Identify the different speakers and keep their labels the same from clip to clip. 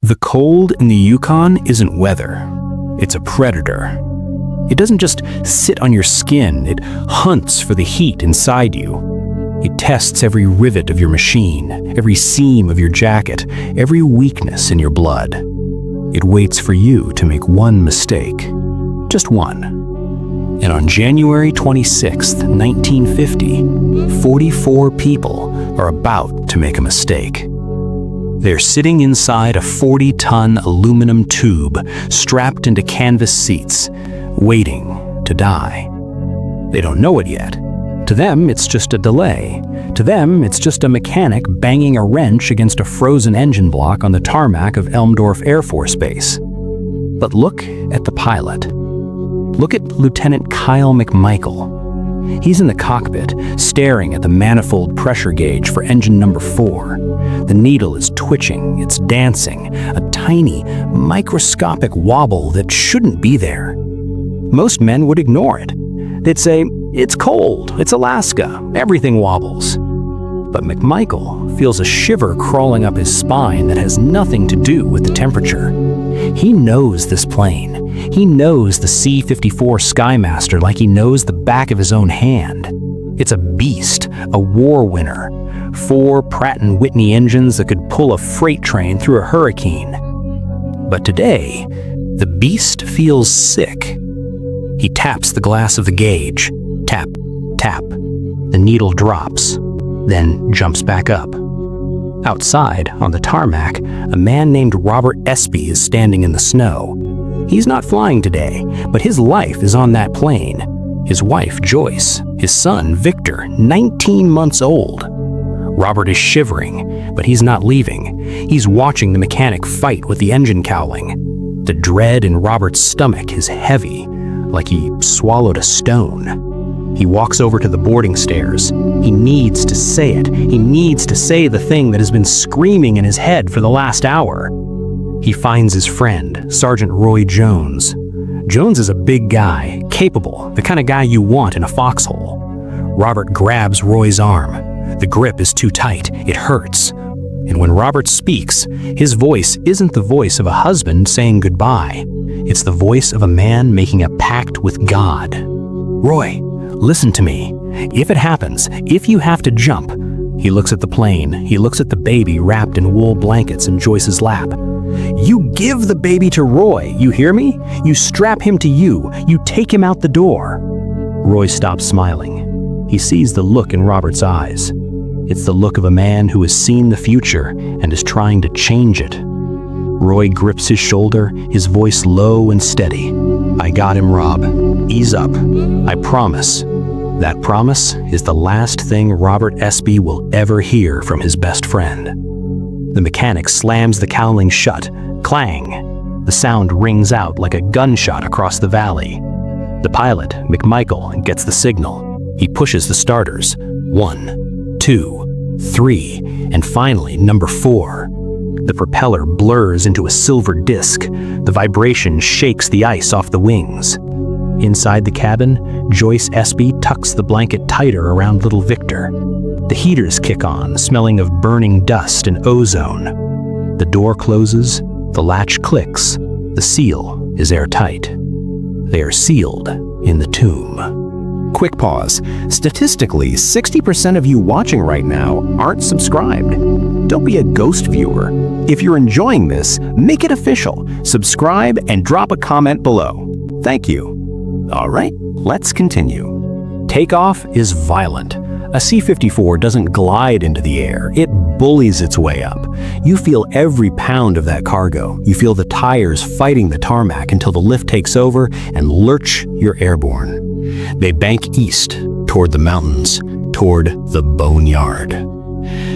Speaker 1: The cold in the Yukon isn't weather. It's a predator. It doesn't just sit on your skin, it hunts for the heat inside you. It tests every rivet of your machine, every seam of your jacket, every weakness in your blood. It waits for you to make one mistake. Just one. And on January 26, 1950, 44 people are about to make a mistake. They're sitting inside a 40-ton aluminum tube strapped into canvas seats, waiting to die. They don't know it yet. To them, it's just a delay. To them, it's just a mechanic banging a wrench against a frozen engine block on the tarmac of Elmdorf Air Force Base. But look at the pilot. Look at Lieutenant Kyle McMichael. He's in the cockpit, staring at the manifold pressure gauge for engine number 4. The needle is twitching, it's dancing, a tiny, microscopic wobble that shouldn't be there. Most men would ignore it. They'd say, "It's cold, it's Alaska, everything wobbles." But McMichael feels a shiver crawling up his spine that has nothing to do with the temperature. He knows this plane. He knows the C-54 Skymaster like he knows the back of his own hand. It's a beast, a war winner. 4 Pratt & Whitney engines that could pull a freight train through a hurricane. But today, the beast feels sick. He taps the glass of the gauge. Tap, tap. The needle drops, then jumps back up. Outside, on the tarmac, a man named Robert Espie is standing in the snow. He's not flying today, but his life is on that plane. His wife, Joyce, his son, Victor, 19 months old. Robert is shivering, but he's not leaving. He's watching the mechanic fight with the engine cowling. The dread in Robert's stomach is heavy, like he swallowed a stone. He walks over to the boarding stairs. He needs to say it. He needs to say the thing that has been screaming in his head for the last hour. He finds his friend, Sergeant Roy Jones. Jones is a big guy, capable, the kind of guy you want in a foxhole. Robert grabs Roy's arm. The grip is too tight. It hurts. And when Robert speaks, his voice isn't the voice of a husband saying goodbye. It's the voice of a man making a pact with God. "Roy, listen to me. If it happens, if you have to jump," he looks at the plane, he looks at the baby wrapped in wool blankets in Joyce's lap. "You give the baby to Roy, you hear me? You strap him to you, you take him out the door." Roy stops smiling. He sees the look in Robert's eyes. It's the look of a man who has seen the future and is trying to change it. Roy grips his shoulder, his voice low and steady. "I got him, Rob. Ease up. I promise." That promise is the last thing Robert Espie will ever hear from his best friend. The mechanic slams the cowling shut. Clang! The sound rings out like a gunshot across the valley. The pilot, McMichael, gets the signal. He pushes the starters. 1, 2, 3, and finally number 4. The propeller blurs into a silver disc. The vibration shakes the ice off the wings. Inside the cabin, Joyce Espe tucks the blanket tighter around little Victor. The heaters kick on, smelling of burning dust and ozone. The door closes, the latch clicks, the seal is airtight. They are sealed in the tomb. Quick pause. Statistically, 60% of you watching right now aren't subscribed. Don't be a ghost viewer. If you're enjoying this, make it official. Subscribe and drop a comment below. Thank you. All right, let's continue. Takeoff is violent. A C-54 doesn't glide into the air, it bullies its way up. You feel every pound of that cargo. You feel the tires fighting the tarmac until the lift takes over and lurch, you're airborne. They bank east, toward the mountains, toward the boneyard.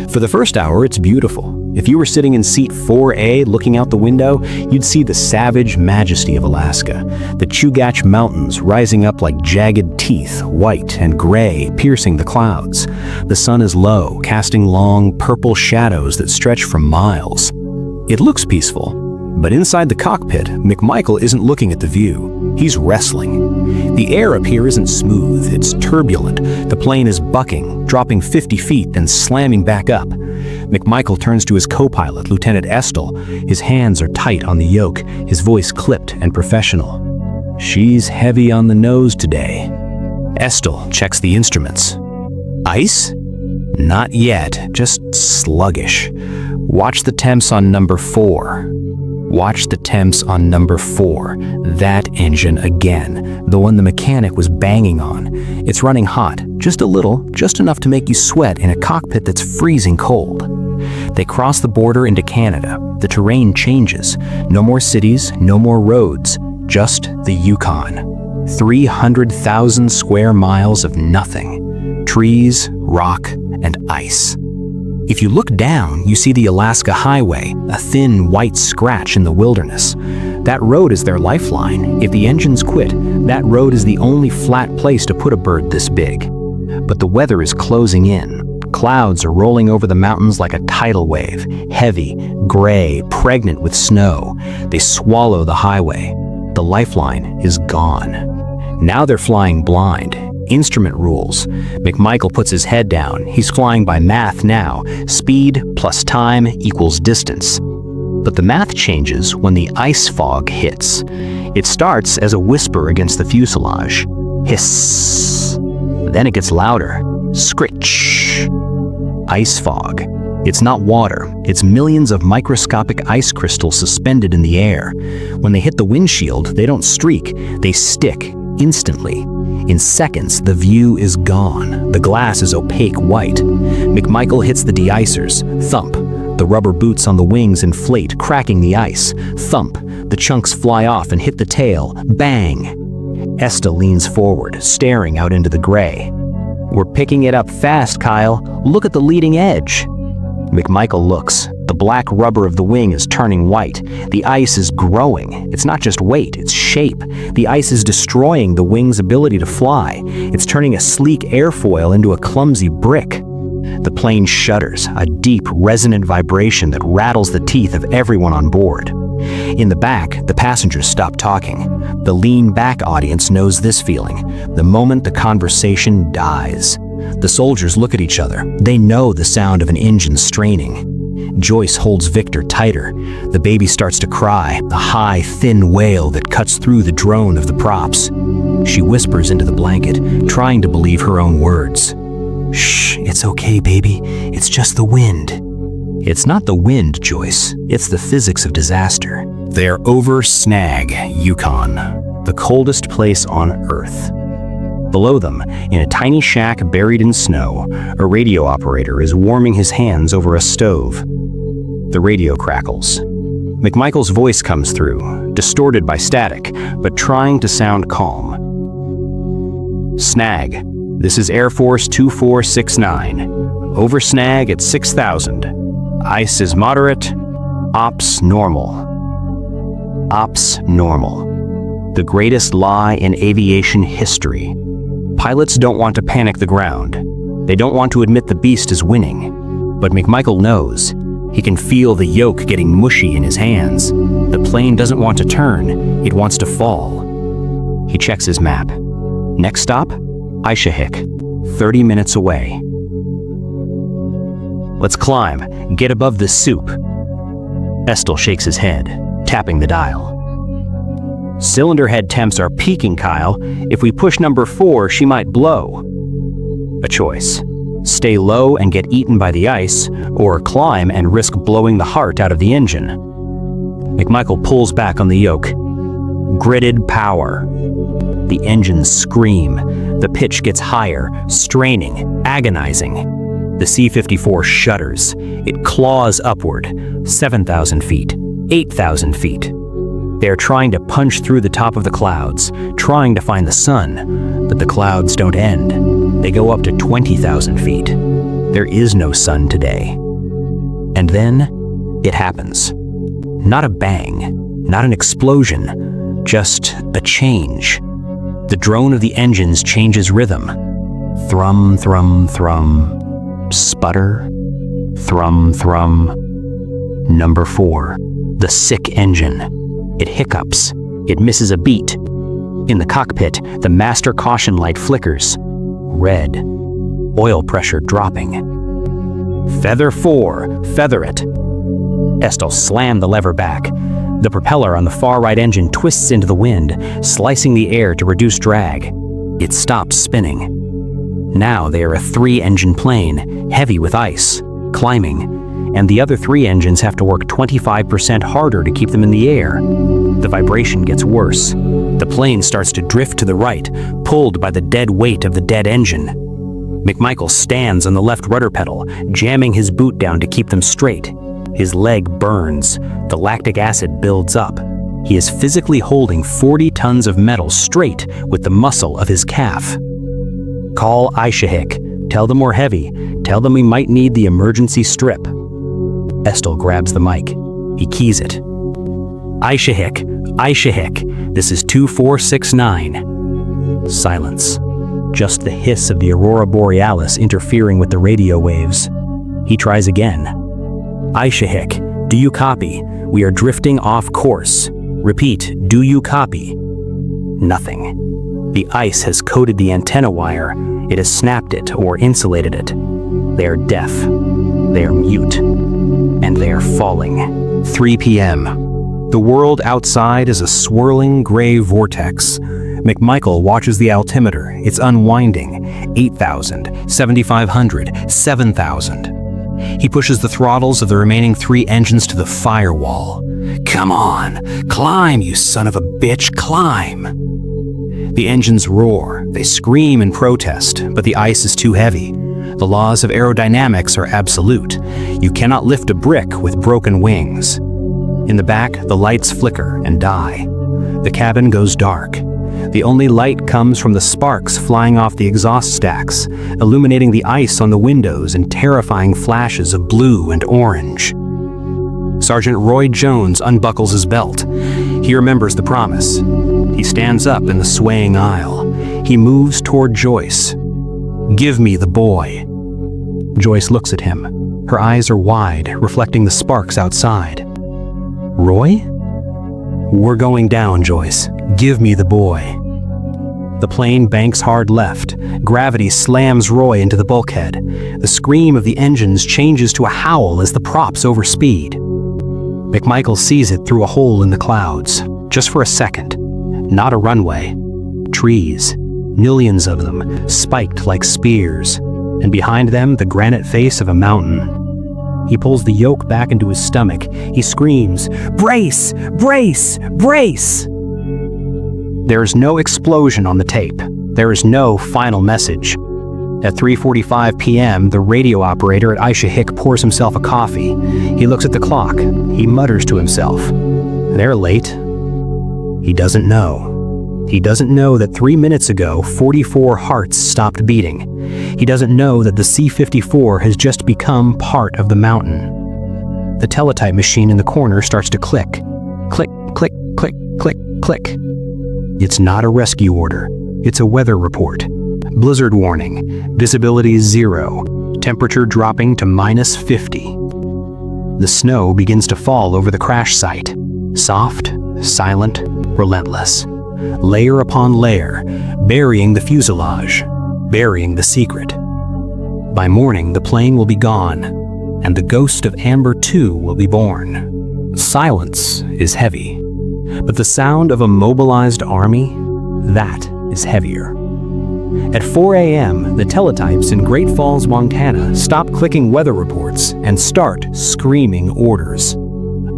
Speaker 1: For the first hour, it's beautiful. If you were sitting in seat 4A looking out the window, you'd see the savage majesty of Alaska, the Chugach Mountains rising up like jagged teeth, white and gray, piercing the clouds. The sun is low, casting long, purple shadows that stretch for miles. It looks peaceful, but inside the cockpit, McMichael isn't looking at the view. He's wrestling. The air up here isn't smooth, it's turbulent. The plane is bucking, dropping 50 feet, then slamming back up. McMichael turns to his co-pilot, Lieutenant Estelle. His hands are tight on the yoke, his voice clipped and professional. "She's heavy on the nose today." Estelle checks the instruments. "Ice? Not yet, just sluggish. Watch the temps on number 4. Watch the temps on number 4. That engine again, the one the mechanic was banging on. It's running hot, just a little, just enough to make you sweat in a cockpit that's freezing cold." They cross the border into Canada. The terrain changes. No more cities, no more roads, just the Yukon. 300,000 square miles of nothing. Trees, rock, and ice. If you look down, you see the Alaska Highway, a thin white scratch in the wilderness. That road is their lifeline. If the engines quit, that road is the only flat place to put a bird this big. But the weather is closing in. Clouds are rolling over the mountains like a tidal wave, heavy, gray, pregnant with snow. They swallow the highway. The lifeline is gone. Now they're flying blind. Instrument rules. McMichael puts his head down. He's flying by math now. Speed plus time equals distance. But the math changes when the ice fog hits. It starts as a whisper against the fuselage. Hiss. Then it gets louder. Scritch. Ice fog. It's not water. It's millions of microscopic ice crystals suspended in the air. When they hit the windshield, they don't streak. They stick instantly. In seconds, the view is gone. The glass is opaque white. McMichael hits the de-icers. Thump. The rubber boots on the wings inflate, cracking the ice. Thump. The chunks fly off and hit the tail. Bang. Estelle leans forward, staring out into the gray. "We're picking it up fast, Kyle. Look at the leading edge." McMichael looks. The black rubber of the wing is turning white. The ice is growing. It's not just weight, it's shape. The ice is destroying the wing's ability to fly. It's turning a sleek airfoil into a clumsy brick. The plane shudders, a deep, resonant vibration that rattles the teeth of everyone on board. In the back, the passengers stop talking. The lean-back audience knows this feeling, the moment the conversation dies. The soldiers look at each other. They know the sound of an engine straining. Joyce holds Victor tighter. The baby starts to cry, a high, thin wail that cuts through the drone of the props. She whispers into the blanket, trying to believe her own words. "Shh, it's okay, baby. It's just the wind." It's not the wind, Joyce. It's the physics of disaster. They're over Snag, Yukon, the coldest place on Earth. Below them, in a tiny shack buried in snow, a radio operator is warming his hands over a stove. The radio crackles. McMichael's voice comes through, distorted by static, but trying to sound calm. "Snag, this is Airforce 2469. Over Snag at 6,000. Ice is moderate. Ops normal." Ops normal. The greatest lie in aviation history. Pilots don't want to panic the ground. They don't want to admit the beast is winning. But McMichael knows. He can feel the yoke getting mushy in his hands. The plane doesn't want to turn. It wants to fall. He checks his map. Next stop, Aishahik, 30 minutes away. "Let's climb. Get above this soup." Estelle shakes his head, tapping the dial. "Cylinder head temps are peaking, Kyle. If we push number 4, she might blow." A choice. Stay low and get eaten by the ice, or climb and risk blowing the heart out of the engine. McMichael pulls back on the yoke. Gridded power. The engines scream. The pitch gets higher, straining, agonizing. The C-54 shudders. It claws upward, 7,000 feet, 8,000 feet. They're trying to punch through the top of the clouds, trying to find the sun, but the clouds don't end. They go up to 20,000 feet. There is no sun today. And then, it happens. Not a bang, not an explosion, just a change. The drone of the engines changes rhythm. Thrum, thrum, thrum. Sputter. Thrum, thrum. Number 4, the sick engine. It hiccups. It misses a beat. In the cockpit, the master caution light flickers. Red. Oil pressure dropping. Feather 4, feather it. Estelle slammed the lever back. The propeller on the far right engine twists into the wind, slicing the air to reduce drag. It stops spinning. Now they are a 3-engine plane, heavy with ice, climbing, and the other 3 engines have to work 25% harder to keep them in the air. The vibration gets worse. The plane starts to drift to the right, pulled by the dead weight of the dead engine. McMichael stands on the left rudder pedal, jamming his boot down to keep them straight. His leg burns. The lactic acid builds up. He is physically holding 40 tons of metal straight with the muscle of his calf. Call Ishahik. Tell them we're heavy. Tell them we might need the emergency strip. Estelle grabs the mic. He keys it. Ishahik, Ishahik, this is 2469. Silence. Just the hiss of the aurora borealis interfering with the radio waves. He tries again. Ishahik, do you copy? We are drifting off course. Repeat, do you copy? Nothing. The ice has coated the antenna wire. It has snapped it or insulated it. They are deaf. They are mute. And they are falling. 3 p.m. The world outside is a swirling gray vortex. McMichael watches the altimeter. It's unwinding. 8,000, 7,500, 7,000. He pushes the throttles of the remaining 3 engines to the firewall. Come on, climb, you son of a bitch, climb. The engines roar. They scream in protest, but the ice is too heavy. The laws of aerodynamics are absolute. You cannot lift a brick with broken wings. In the back, the lights flicker and die. The cabin goes dark. The only light comes from the sparks flying off the exhaust stacks, illuminating the ice on the windows in terrifying flashes of blue and orange. Sergeant Roy Jones unbuckles his belt. He remembers the promise. He stands up in the swaying aisle. He moves toward Joyce. Give me the boy. Joyce looks at him. Her eyes are wide, reflecting the sparks outside. Roy? We're going down, Joyce. Give me the boy. The plane banks hard left. Gravity slams Roy into the bulkhead. The scream of the engines changes to a howl as the props overspeed. McMichael sees it through a hole in the clouds, just for a second. Not a runway. Trees, millions of them, spiked like spears, and behind them the granite face of a mountain. He pulls the yoke back into his stomach. He screams, "Brace! Brace! Brace!" There is no explosion on the tape. There is no final message. At 3:45 p.m., the radio operator at Ishahik pours himself a coffee. He looks at the clock. He mutters to himself, "They're late." He doesn't know. He doesn't know that 3 minutes ago, 44 hearts stopped beating. He doesn't know that the C-54 has just become part of the mountain. The teletype machine in the corner starts to click. Click, click, click, click, click. It's not a rescue order. It's a weather report. Blizzard warning. Visibility 0. Temperature dropping to -50. The snow begins to fall over the crash site. Soft, silent, relentless. Layer upon layer, burying the fuselage, burying the secret. By morning, the plane will be gone, and the ghost of Amber 2 will be born. Silence is heavy, but the sound of a mobilized army, that is heavier. At 4 a.m., the teletypes in Great Falls, Montana stop clicking weather reports and start screaming orders.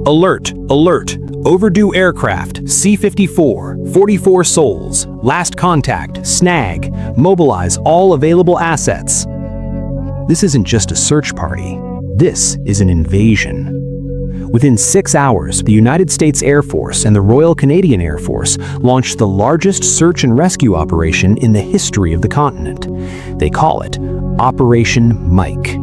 Speaker 1: Alert! Alert! Overdue aircraft, C-54, 44 souls, last contact, snag, mobilize all available assets. This isn't just a search party. This is an invasion. Within 6 hours, the United States Air Force and the Royal Canadian Air Force launched the largest search and rescue operation in the history of the continent. They call it Operation Mike.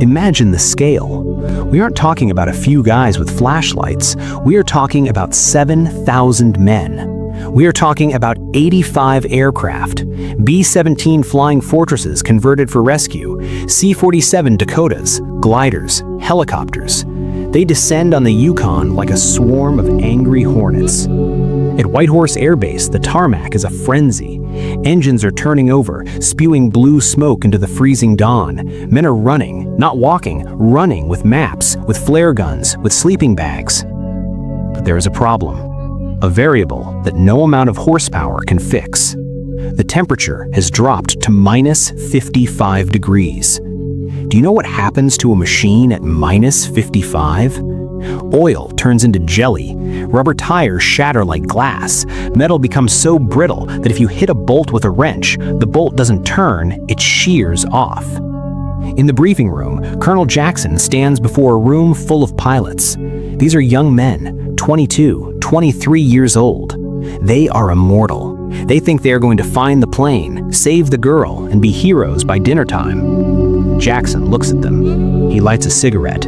Speaker 1: Imagine the scale. We aren't talking about a few guys with flashlights. We are talking about 7,000 men. We are talking about 85 aircraft, B-17 Flying Fortresses converted for rescue, C-47 Dakotas, gliders, helicopters. They descend on the Yukon like a swarm of angry hornets. At Whitehorse Air Base, the tarmac is a frenzy. Engines are turning over, spewing blue smoke into the freezing dawn. Men are running, not walking, running with maps, with flare guns, with sleeping bags. But there is a problem, a variable that no amount of horsepower can fix. The temperature has dropped to minus 55 degrees. Do you know what happens to a machine at minus 55? Oil turns into jelly, rubber tires shatter like glass, metal becomes so brittle that if you hit a bolt with a wrench, the bolt doesn't turn, it shears off. In the briefing room, Colonel Jackson stands before a room full of pilots. These are young men, 22, 23 years old. They are immortal. They think they are going to find the plane, save the girl, and be heroes by dinner time. Jackson looks at them. He lights a cigarette.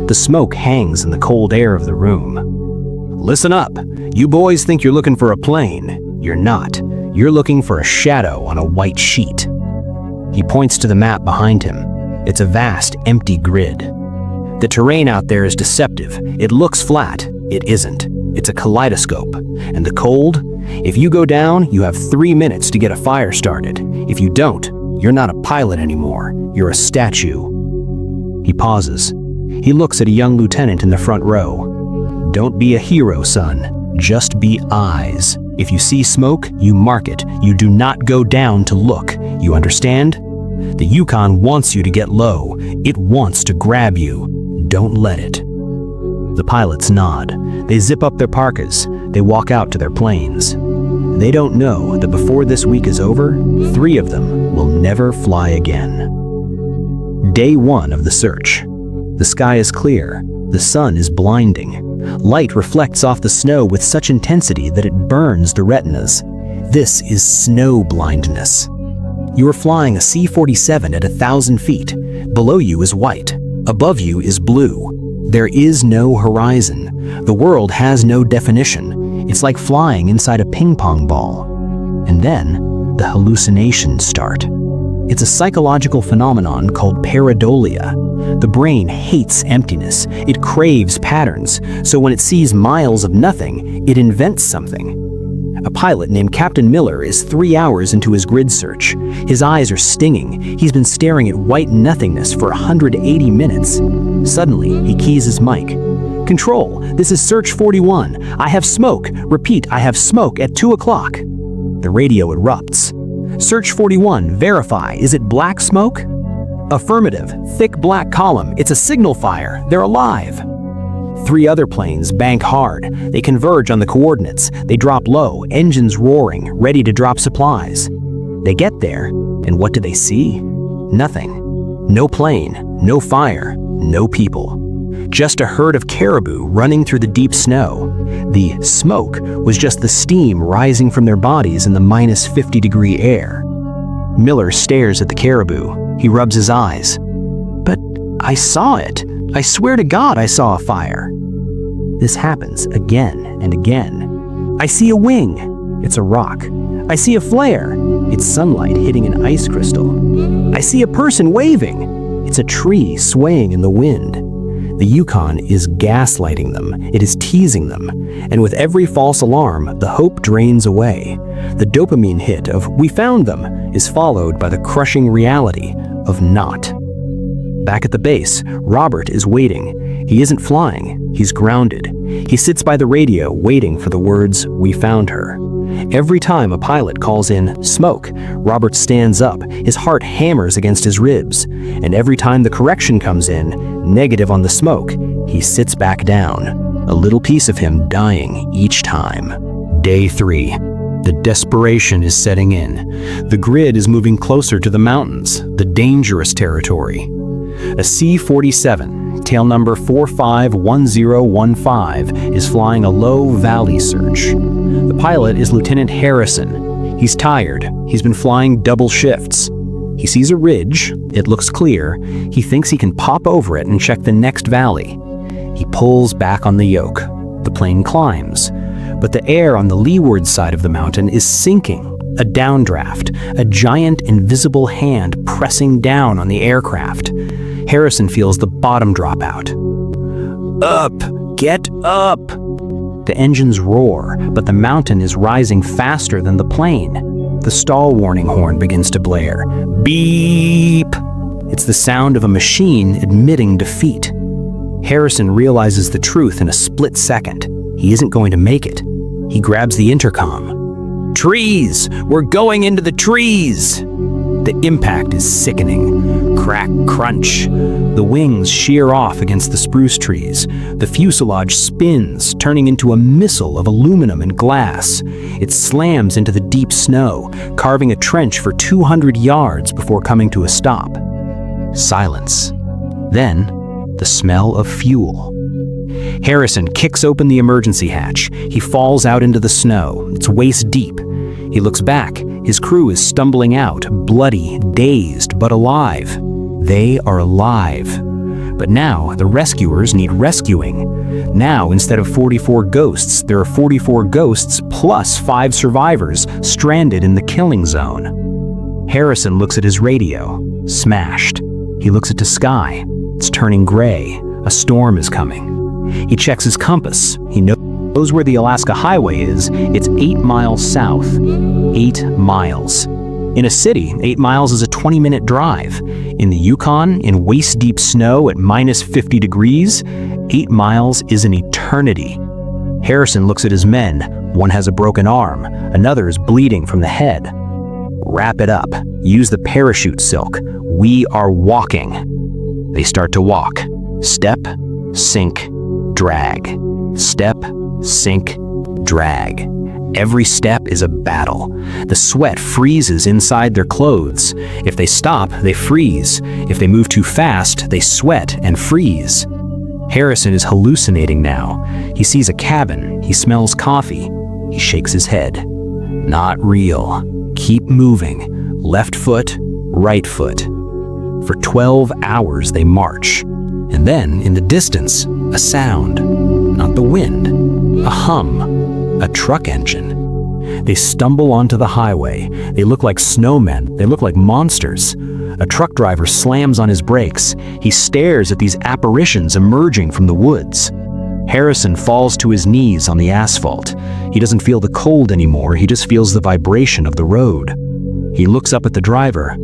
Speaker 1: The smoke hangs in the cold air of the room. Listen up. You boys think you're looking for a plane. You're not. You're looking for a shadow on a white sheet. He points to the map behind him. It's a vast, empty grid. The terrain out there is deceptive. It looks flat. It isn't. It's a kaleidoscope. And the cold? If you go down, you have 3 minutes to get a fire started. If you don't, you're not a pilot anymore. You're a statue. He pauses. He looks at a young lieutenant in the front row. Don't be a hero, son. Just be eyes. If you see smoke, you mark it. You do not go down to look. You understand? The Yukon wants you to get low. It wants to grab you. Don't let it. The pilots nod. They zip up their parkas. They walk out to their planes. They don't know that before this week is over, 3 of them will never fly again. Day 1 of the search. The sky is clear. The sun is blinding. Light reflects off the snow with such intensity that it burns the retinas. This is snow blindness. You are flying a C-47 at 1,000 feet. Below you is white. Above you is blue. There is no horizon. The world has no definition. It's like flying inside a ping pong ball. And then, the hallucinations start. It's a psychological phenomenon called pareidolia. The brain hates emptiness. It craves patterns. So when it sees miles of nothing, it invents something. A pilot named Captain Miller is 3 hours into his grid search. His eyes are stinging. He's been staring at white nothingness for 180 minutes. Suddenly, he keys his mic. Control, this is Search 41. I have smoke. Repeat, I have smoke at 2 o'clock. The radio erupts. Search 41, verify. Is it black smoke? Affirmative, thick black column. It's a signal fire. They're alive. 3 other planes bank hard. They converge on the coordinates. They drop low, engines roaring, ready to drop supplies. They get there, and what do they see? Nothing. No plane, no fire, no people. Just a herd of caribou running through the deep snow. The smoke was just the steam rising from their bodies in the minus 50-degree air. Miller stares at the caribou. He rubs his eyes. But I saw it. I swear to God I saw a fire. This happens again and again. I see a wing. It's a rock. I see a flare. It's sunlight hitting an ice crystal. I see a person waving. It's a tree swaying in the wind. The Yukon is gaslighting them. It is teasing them. And with every false alarm, the hope drains away. The dopamine hit of "we found them" is followed by the crushing reality of not. Back at the base, Robert is waiting. He isn't flying. He's grounded. He sits by the radio waiting for the words, "We found her." Every time a pilot calls in "smoke," Robert stands up. His heart hammers against his ribs. And every time the correction comes in, negative on the smoke, he sits back down. A little piece of him dying each time. Day 3. The desperation is setting in. The grid is moving closer to the mountains, the dangerous territory. A C-47, tail number 451015, is flying a low valley search. The pilot is Lieutenant Harrison. He's tired. He's been flying double shifts. He sees a ridge. It looks clear. He thinks he can pop over it and check the next valley. He pulls back on the yoke. The plane climbs. But the air on the leeward side of the mountain is sinking. A downdraft, a giant invisible hand pressing down on the aircraft. Harrison feels the bottom drop out. Up! Get up! The engines roar, but the mountain is rising faster than the plane. The stall warning horn begins to blare. Beep! It's the sound of a machine admitting defeat. Harrison realizes the truth in a split second. He isn't going to make it. He grabs the intercom. Trees! We're going into the trees! The impact is sickening. Crack, crunch. The wings shear off against the spruce trees. The fuselage spins, turning into a missile of aluminum and glass. It slams into the deep snow, carving a trench for 200 yards before coming to a stop. Silence. Then, the smell of fuel. Harrison kicks open the emergency hatch. He falls out into the snow. It's waist deep. He looks back. His crew is stumbling out, bloody, dazed, but alive. They are alive. But now, the rescuers need rescuing. Now, instead of 44 ghosts, there are 44 ghosts plus 5 survivors stranded in the killing zone. Harrison looks at his radio. Smashed. He looks at the sky. It's turning gray. A storm is coming. He checks his compass. He knows where the Alaska Highway is. It's 8 miles south. 8 miles. In a city, 8 miles is a 20-minute drive. In the Yukon, in waist-deep snow at minus 50 degrees, 8 miles is an eternity. Harrison looks at his men. One has a broken arm. Another is bleeding from the head. Wrap it up. Use the parachute silk. We are walking. They start to walk. Step, sink, drag. Step, sink, drag. Every step is a battle. The sweat freezes inside their clothes. If they stop, they freeze. If they move too fast, they sweat and freeze. Harrison is hallucinating now. He sees a cabin. He smells coffee. He shakes his head. Not real. Keep moving. Left foot, right foot. For 12 hours they march. And then, in the distance, a sound. Not the wind. A hum. A truck engine. They stumble onto the highway. They look like snowmen. They look like monsters. A truck driver slams on his brakes. He stares at these apparitions emerging from the woods. Harrison falls to his knees on the asphalt. He doesn't feel the cold anymore. He just feels the vibration of the road. He looks up at the driver.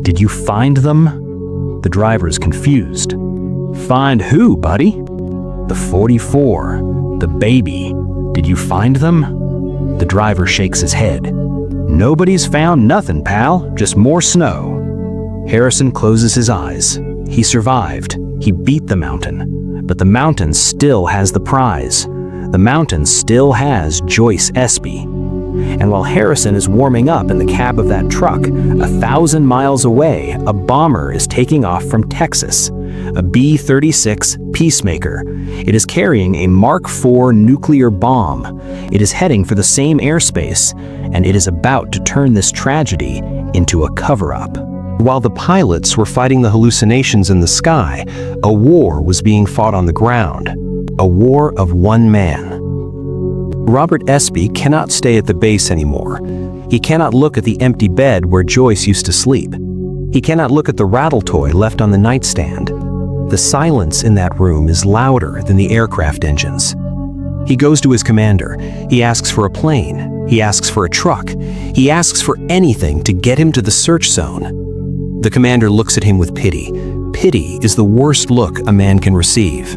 Speaker 1: Did you find them? The driver is confused. Find who, buddy? The 44. The baby. Did you find them? The driver shakes his head. Nobody's found nothing, pal. Just more snow. Harrison closes his eyes. He survived. He beat the mountain. But the mountain still has the prize. The mountain still has Joyce Espe. And while Harrison is warming up in the cab of that truck, 1,000 miles away, a bomber is taking off from Texas. A B-36 Peacemaker. It is carrying a Mark IV nuclear bomb. It is heading for the same airspace, and it is about to turn this tragedy into a cover-up. While the pilots were fighting the hallucinations in the sky, a war was being fought on the ground. A war of one man. Robert Espie cannot stay at the base anymore. He cannot look at the empty bed where Joyce used to sleep. He cannot look at the rattle toy left on the nightstand. The silence in that room is louder than the aircraft engines. He goes to his commander. He asks for a plane. He asks for a truck. He asks for anything to get him to the search zone. The commander looks at him with pity. Pity is the worst look a man can receive.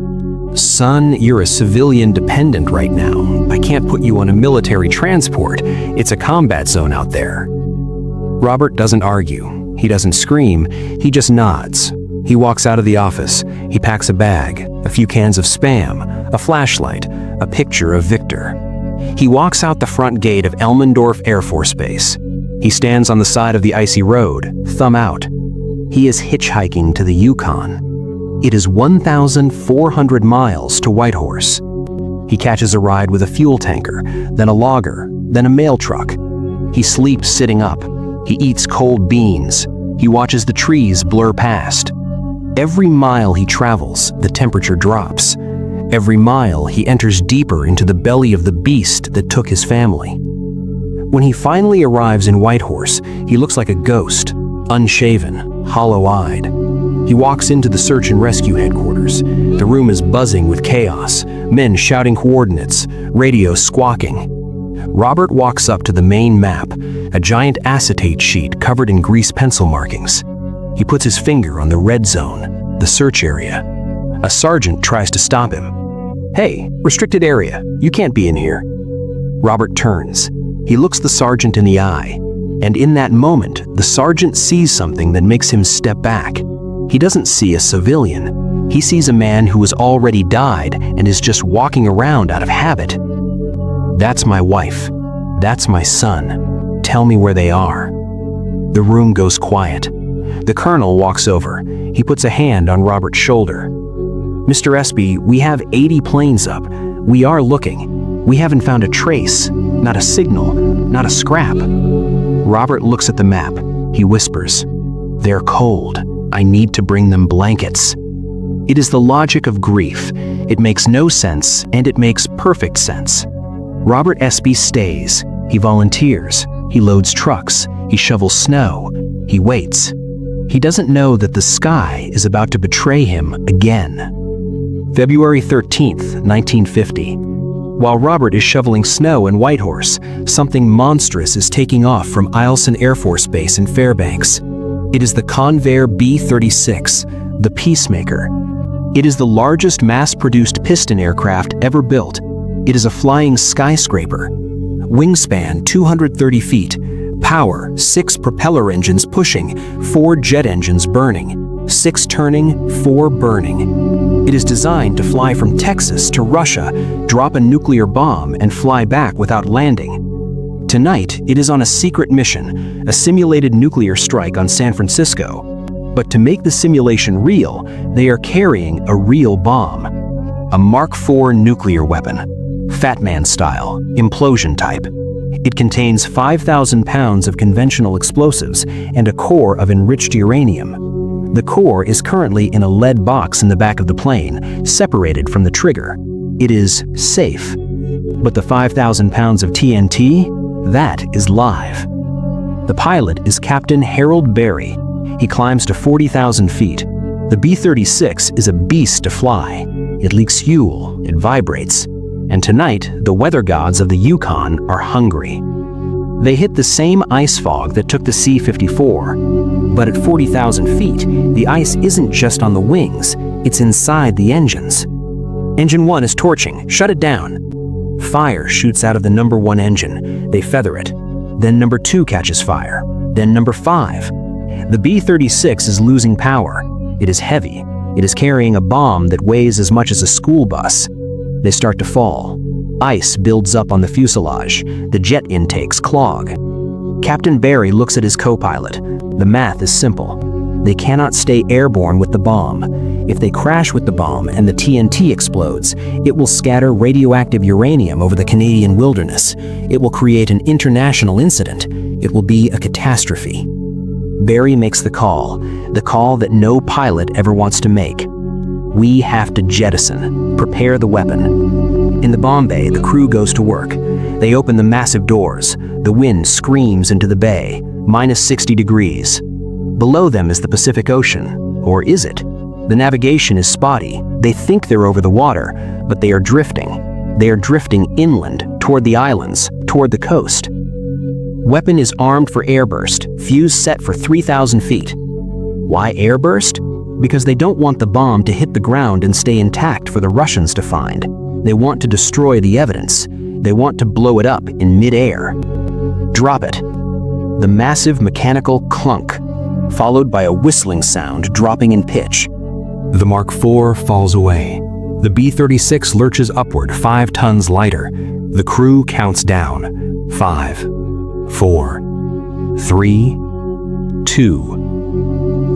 Speaker 1: Son, you're a civilian dependent right now. I can't put you on a military transport. It's a combat zone out there. Robert doesn't argue. He doesn't scream. He just nods. He walks out of the office. He packs a bag, a few cans of Spam, a flashlight, a picture of Victor. He walks out the front gate of Elmendorf Air Force Base. He stands on the side of the icy road, thumb out. He is hitchhiking to the Yukon. It is 1,400 miles to Whitehorse. He catches a ride with a fuel tanker, then a logger, then a mail truck. He sleeps sitting up. He eats cold beans. He watches the trees blur past. Every mile he travels, the temperature drops. Every mile he enters deeper into the belly of the beast that took his family. When he finally arrives in Whitehorse, he looks like a ghost, unshaven, hollow-eyed. He walks into the search and rescue headquarters. The room is buzzing with chaos, men shouting coordinates, radios squawking. Robert walks up to the main map, a giant acetate sheet covered in grease pencil markings. He puts his finger on the red zone, the search area. A sergeant tries to stop him. "Hey, restricted area, you can't be in here." Robert turns. He looks the sergeant in the eye, and in that moment, the sergeant sees something that makes him step back. He doesn't see a civilian. He sees a man who has already died and is just walking around out of habit. "That's my wife. That's my son. Tell me where they are." The room goes quiet. The colonel walks over. He puts a hand on Robert's shoulder. "Mr. Espie, we have 80 planes up. We are looking. We haven't found a trace, not a signal, not a scrap." Robert looks at the map. He whispers, "They're cold. I need to bring them blankets." It is the logic of grief. It makes no sense, and it makes perfect sense. Robert Espie stays. He volunteers. He loads trucks. He shovels snow. He waits. He doesn't know that the sky is about to betray him again. February 13th, 1950. While Robert is shoveling snow in Whitehorse, something monstrous is taking off from Eielson Air Force Base in Fairbanks. It is the Convair B-36, the Peacemaker. It is the largest mass-produced piston aircraft ever built. It is a flying skyscraper. Wingspan 230 feet. Power 6 propeller engines pushing, 4 jet engines burning, 6 turning, 4 burning. It is designed to fly from Texas to Russia, drop a nuclear bomb, and fly back without landing. Tonight, it is on a secret mission, a simulated nuclear strike on San Francisco. But to make the simulation real, they are carrying a real bomb. A Mark IV nuclear weapon. Fat Man style, implosion type. It contains 5,000 pounds of conventional explosives and a core of enriched uranium. The core is currently in a lead box in the back of the plane, separated from the trigger. It is safe. But the 5,000 pounds of TNT? That is live. The pilot is Captain Harold Berry. He climbs to 40,000 feet. The B-36 is a beast to fly. It leaks fuel, it vibrates. And tonight, the weather gods of the Yukon are hungry. They hit the same ice fog that took the C-54. But at 40,000 feet, the ice isn't just on the wings, it's inside the engines. Engine 1 is torching. Shut it down. Fire shoots out of the number 1 engine. They feather it. Then number 2 catches fire. Then number 5. The B-36 is losing power. It is heavy. It is carrying a bomb that weighs as much as a school bus. They start to fall. Ice builds up on the fuselage. The jet intakes clog. Captain Berry looks at his co-pilot. The math is simple. They cannot stay airborne with the bomb. If they crash with the bomb and the TNT explodes, it will scatter radioactive uranium over the Canadian wilderness. It will create an international incident. It will be a catastrophe. Berry makes the call that no pilot ever wants to make. We have to jettison, prepare the weapon. In the bomb bay, the crew goes to work. They open the massive doors. The wind screams into the bay, minus 60 degrees. Below them is the Pacific Ocean, or is it? The navigation is spotty. They think they're over the water, but they are drifting. They are drifting inland, toward the islands, toward the coast. Weapon is armed for airburst, fuse set for 3,000 feet. Why airburst? Because they don't want the bomb to hit the ground and stay intact for the Russians to find. They want to destroy the evidence. They want to blow it up in mid-air. Drop it. The massive mechanical clunk, followed by a whistling sound dropping in pitch. The Mark IV falls away. The B-36 lurches upward 5 tons lighter. The crew counts down. 5, 4, 3, 2,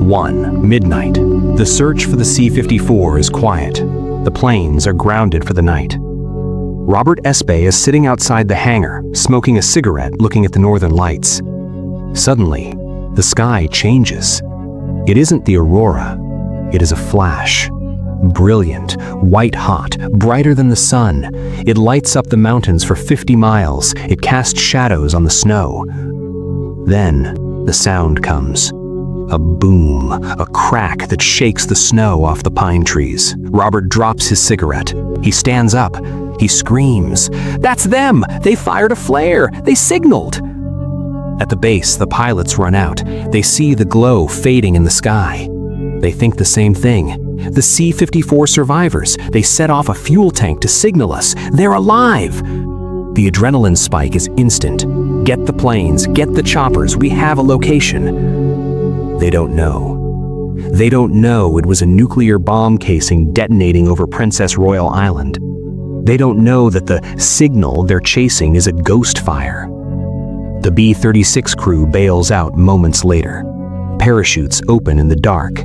Speaker 1: 1. Midnight. The search for the C-54 is quiet. The planes are grounded for the night. Robert Espe is sitting outside the hangar, smoking a cigarette, looking at the northern lights. Suddenly, the sky changes. It isn't the aurora. It is a flash. Brilliant, white-hot, brighter than the sun. It lights up the mountains for 50 miles. It casts shadows on the snow. Then, the sound comes. A boom, a crack that shakes the snow off the pine trees. Robert drops his cigarette. He stands up. He screams, "That's them! They fired a flare! They signaled!" At the base, the pilots run out. They see the glow fading in the sky. They think the same thing. The C-54 survivors. They set off a fuel tank to signal us. They're alive! The adrenaline spike is instant. Get the planes, get the choppers, we have a location. They don't know. They don't know it was a nuclear bomb casing detonating over Princess Royal Island. They don't know that the signal they're chasing is a ghost fire. The B-36 crew bails out moments later. Parachutes open in the dark.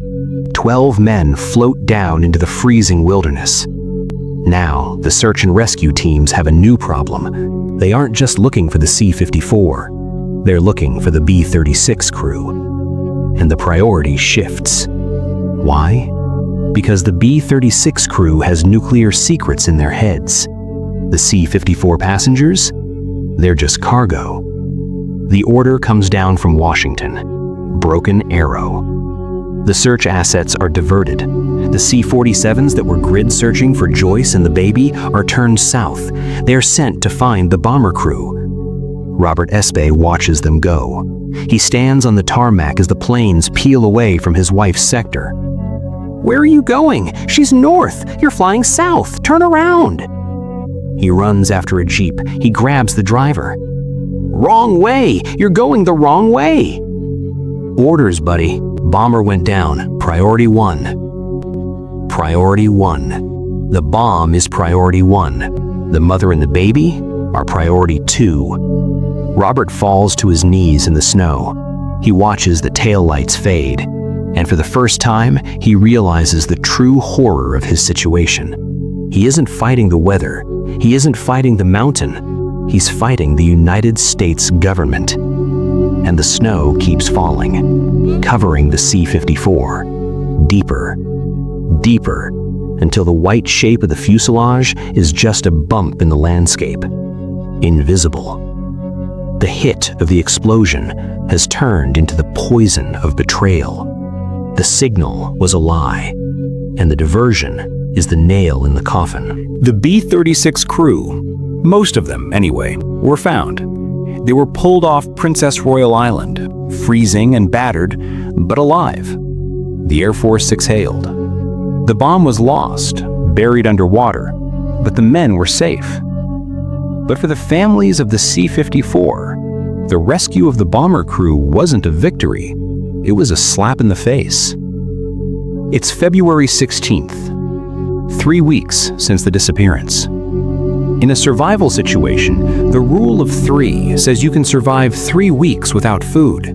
Speaker 1: 12 men float down into the freezing wilderness. Now, the search and rescue teams have a new problem. They aren't just looking for the C-54. They're looking for the B-36 crew. And the priority shifts. Why? Because the B-36 crew has nuclear secrets in their heads. The C-54 passengers? They're just cargo. The order comes down from Washington. Broken arrow. The search assets are diverted. The C-47s that were grid searching for Joyce and the baby are turned south. They're sent to find the bomber crew. Robert Espe watches them go. He stands on the tarmac as the planes peel away from his wife's sector. "Where are you going? She's north. You're flying south. Turn around." He runs after a jeep. He grabs the driver. "Wrong way! You're going the wrong way!" "Orders, buddy. Bomber went down. Priority 1. Priority 1. The bomb is priority 1. The mother and the baby are priority 2. Robert falls to his knees in the snow. He watches the taillights fade. And for the first time, he realizes the true horror of his situation. He isn't fighting the weather. He isn't fighting the mountain. He's fighting the United States government. And the snow keeps falling, covering the C-54. Deeper, deeper, until the white shape of the fuselage is just a bump in the landscape. Invisible. The hit of the explosion has turned into the poison of betrayal. The signal was a lie, and the diversion is the nail in the coffin. The B-36 crew, most of them anyway, were found. They were pulled off Princess Royal Island, freezing and battered, but alive. The Airforce exhaled. The bomb was lost, buried underwater, but the men were safe. But for the families of the C-54, the rescue of the bomber crew wasn't a victory. It was a slap in the face. It's February 16th, 3 weeks since the disappearance. In a survival situation, the rule of 3 says you can survive 3 weeks without food.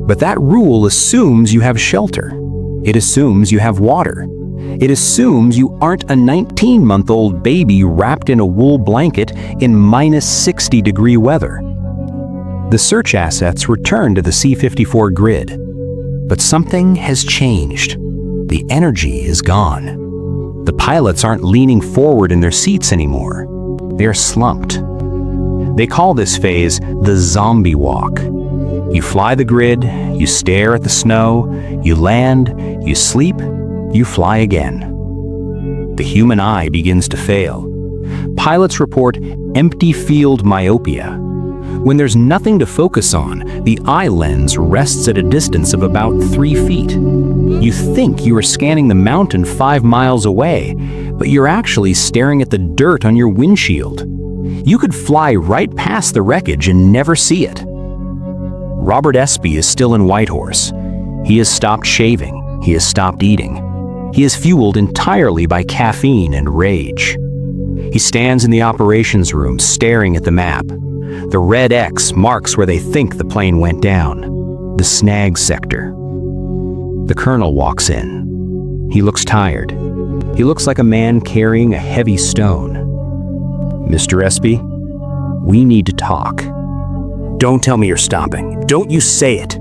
Speaker 1: But that rule assumes you have shelter. It assumes you have water. It assumes you aren't a 19-month-old baby wrapped in a wool blanket in minus 60-degree weather. The search assets return to the C-54 grid. But something has changed. The energy is gone. The pilots aren't leaning forward in their seats anymore. They're slumped. They call this phase the zombie walk. You fly the grid, you stare at the snow, you land, you sleep, you fly again. The human eye begins to fail. Pilots report empty field myopia. When there's nothing to focus on, the eye lens rests at a distance of about 3 feet. You think you are scanning the mountain 5 miles away, but you're actually staring at the dirt on your windshield. You could fly right past the wreckage and never see it. Robert Espie is still in Whitehorse. He has stopped shaving. He has stopped eating. He is fueled entirely by caffeine and rage. He stands in the operations room staring at the map. The red X marks where they think the plane went down, the snag sector. The colonel walks in. He looks tired. He looks like a man carrying a heavy stone. "Mr. Espie, we need to talk." "Don't tell me you're stopping. Don't you say it."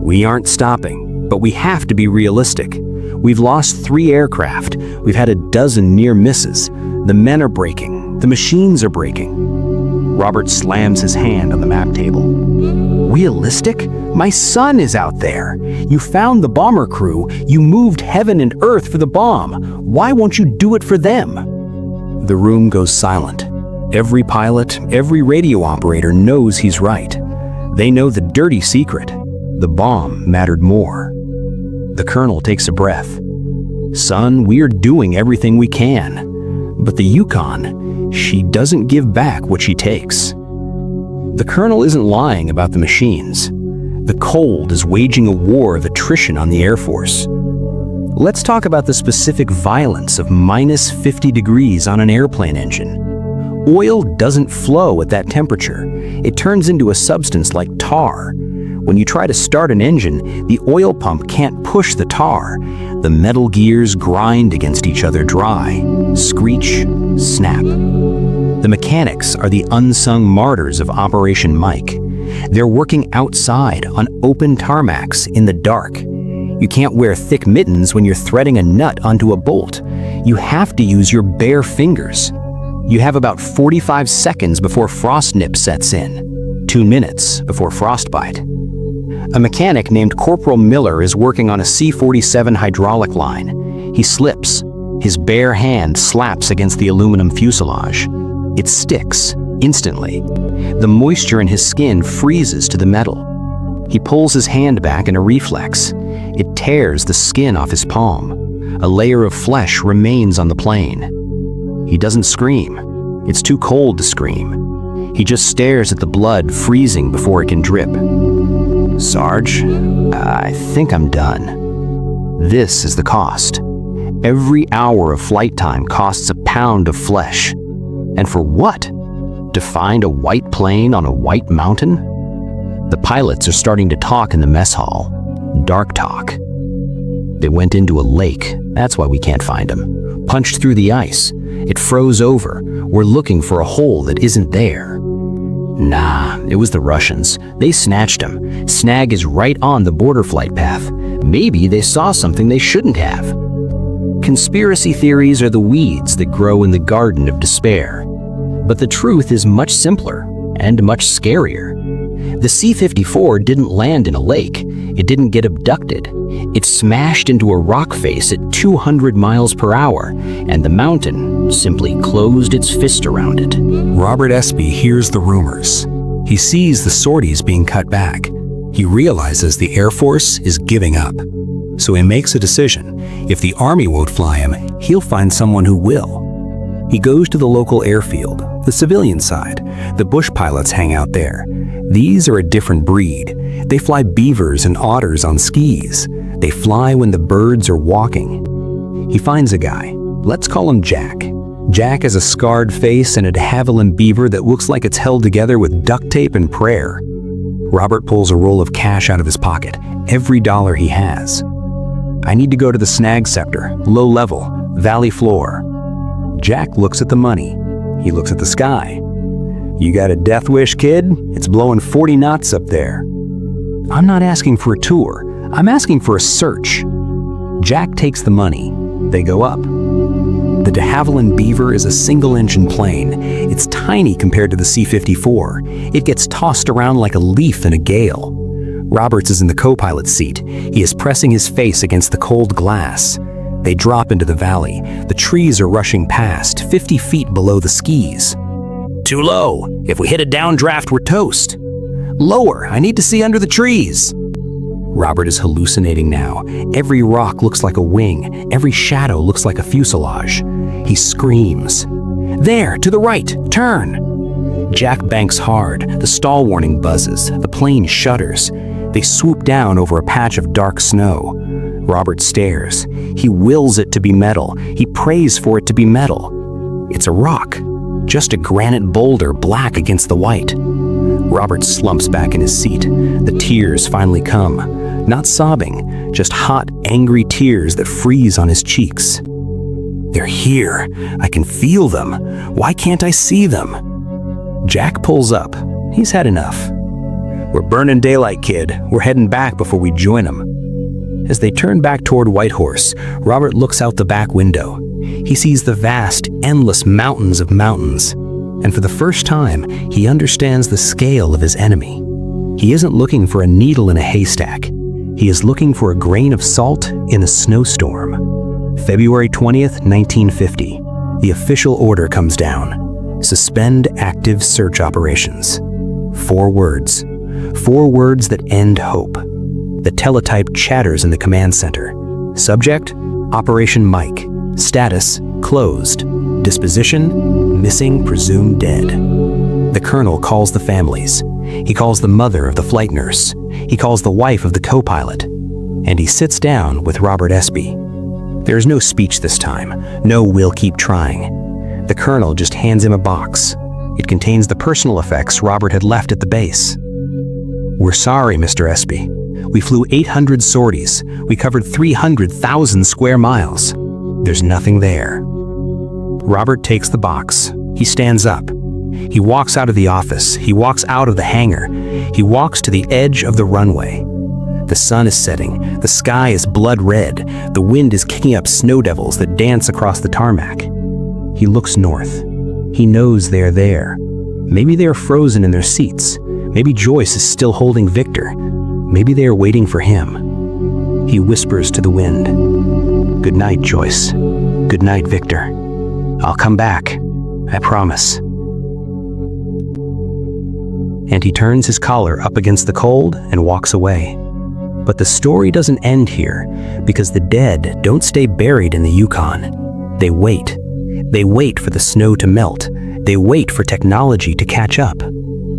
Speaker 1: "We aren't stopping, but we have to be realistic. We've lost 3 aircraft. We've had a dozen near misses. The men are breaking. The machines are breaking." Robert slams his hand on the map table. Realistic? My son is out there. You found the bomber crew. You moved heaven and earth for the bomb. Why won't you do it for them? The room goes silent. Every pilot, every radio operator knows he's right. They know the dirty secret. The bomb mattered more. The colonel takes a breath. Son, we're doing everything we can. But the Yukon, she doesn't give back what she takes. The colonel isn't lying about the machines. The cold is waging a war of attrition on the Air Force. Let's talk about the specific violence of minus 50 degrees on an airplane engine. Oil doesn't flow at that temperature. It turns into a substance like tar. When you try to start an engine, the oil pump can't push the tar. The metal gears grind against each other dry. Screech, snap. The mechanics are the unsung martyrs of Operation Mike. They're working outside on open tarmacs in the dark. You can't wear thick mittens when you're threading a nut onto a bolt. You have to use your bare fingers. You have about 45 seconds before frost nip sets in, 2 minutes before frostbite. A mechanic named Corporal Miller is working on a C-47 hydraulic line. He slips. His bare hand slaps against the aluminum fuselage. It sticks, instantly. The moisture in his skin freezes to the metal. He pulls his hand back in a reflex. It tears the skin off his palm. A layer of flesh remains on the plane. He doesn't scream. It's too cold to scream. He just stares at the blood freezing before it can drip. Sarge, I think I'm done. This is the cost. Every hour of flight time costs a pound of flesh. And for what? To find a white plane on a white mountain? The pilots are starting to talk in the mess hall. Dark talk. They went into a lake. That's why we can't find them. Punched through the ice. It froze over. We're looking for a hole that isn't there. Nah, it was the Russians. They snatched him. Snag is right on the border flight path. Maybe they saw something they shouldn't have. Conspiracy theories are the weeds that grow in the garden of despair. But the truth is much simpler and much scarier. The C-54 didn't land in a lake. It didn't get abducted. It smashed into a rock face at 200 miles per hour, and the mountain simply closed its fist around it.
Speaker 2: Robert Espie hears the rumors. He sees the sorties being cut back. He realizes the Air Force is giving up. So he makes a decision. If the Army won't fly him, he'll find someone who will. He goes to the local airfield, the civilian side. The bush pilots hang out there. These are a different breed. They fly beavers and otters on skis. They fly when the birds are walking. He finds a guy. Let's call him Jack. Jack has a scarred face and a de Havilland beaver that looks like it's held together with duct tape and prayer. Robert pulls a roll of cash out of his pocket, every dollar he has. I need to go to the snag sector, low level, valley floor. Jack looks at the money. He looks at the sky. You got a death wish, kid? It's blowing 40 knots up there. I'm not asking for a tour. I'm asking for a search. Jack takes the money. They go up. The de Havilland Beaver is a single-engine plane. It's tiny compared to the C-54. It gets tossed around like a leaf in a gale. Roberts is in the co-pilot's seat. He is pressing his face against the cold glass. They drop into the valley. The trees are rushing past, 50 feet below the skis. Too low. If we hit a downdraft, we're toast. Lower. I need to see under the trees. Robert is hallucinating now. Every rock looks like a wing. Every shadow looks like a fuselage. He screams. There, to the right. Turn. Jack banks hard. The stall warning buzzes. The plane shudders. They swoop down over a patch of dark snow. Robert stares. He wills it to be metal. He prays for it to be metal. It's a rock. Just a granite boulder black against the white. Robert slumps back in his seat. The tears finally come. Not sobbing, just hot, angry tears that freeze on his cheeks. They're here. I can feel them. Why can't I see them? Jack pulls up. He's had enough. We're burning daylight, kid. We're heading back before we join them. As they turn back toward Whitehorse, Robert looks out the back window. He sees the vast, endless mountains of mountains. And for the first time, he understands the scale of his enemy. He isn't looking for a needle in a haystack. He is looking for a grain of salt in a snowstorm. February 20th, 1950. The official order comes down. Suspend active search operations. 4 words. 4 words that end hope. The teletype chatters in the command center. Subject, Operation Mike. Status, closed. Disposition, missing, presumed dead. The colonel calls the families. He calls the mother of the flight nurse. He calls the wife of the co-pilot. And he sits down with Robert Espie. There is no speech this time. No "we'll keep trying." The colonel just hands him a box. It contains the personal effects Robert had left at the base. "We're sorry, Mr. Espie. We flew 800 sorties. We covered 300,000 square miles. There's nothing there." Robert takes the box. He stands up. He walks out of the office. He walks out of the hangar. He walks to the edge of the runway. The sun is setting. The sky is blood red. The wind is kicking up snow devils that dance across the tarmac. He looks north. He knows they're there. Maybe they are frozen in their seats. Maybe Joyce is still holding Victor. Maybe they are waiting for him. He whispers to the wind, "Good night, Joyce. Good night, Victor. I'll come back. I promise." And he turns his collar up against the cold and walks away. But the story doesn't end here, because the dead don't stay buried in the Yukon. They wait. They wait for the snow to melt. They wait for technology to catch up.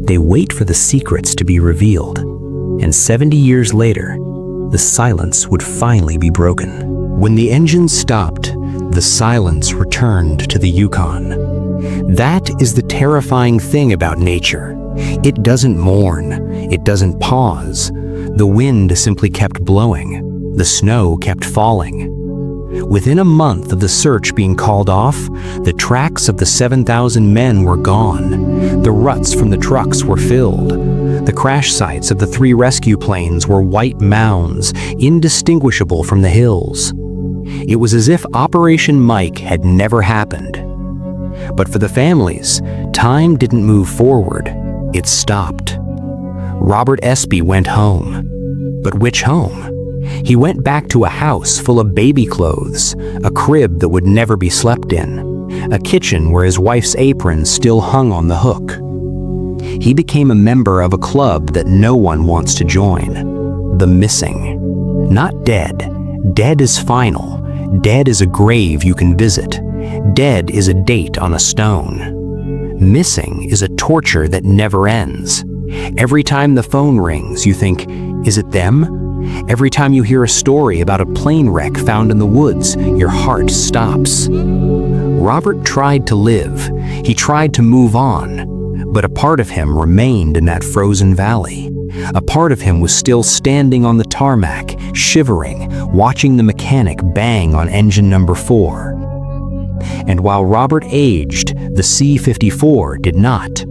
Speaker 2: They wait for the secrets to be revealed. And 70 years later, the silence would finally be broken. When the engine stopped, the silence returned to the Yukon. That is the terrifying thing about nature. It doesn't mourn. It doesn't pause. The wind simply kept blowing. The snow kept falling. Within a month of the search being called off, the tracks of the 7,000 men were gone. The ruts from the trucks were filled. The crash sites of the 3 rescue planes were white mounds, indistinguishable from the hills. It was as if Operation Mike had never happened. But for the families, time didn't move forward. It stopped. Robert Espie went home. But which home? He went back to a house full of baby clothes, a crib that would never be slept in, a kitchen where his wife's apron still hung on the hook. He became a member of a club that no one wants to join. The missing. Not dead. Dead is final. Dead is a grave you can visit. Dead is a date on a stone. Missing is a torture that never ends. Every time the phone rings, you think, is it them? Every time you hear a story about a plane wreck found in the woods, your heart stops. Robert tried to live. He tried to move on. But a part of him remained in that frozen valley. A part of him was still standing on the tarmac, shivering, watching the mechanic bang on engine number 4. And while Robert aged, the C-54 did not.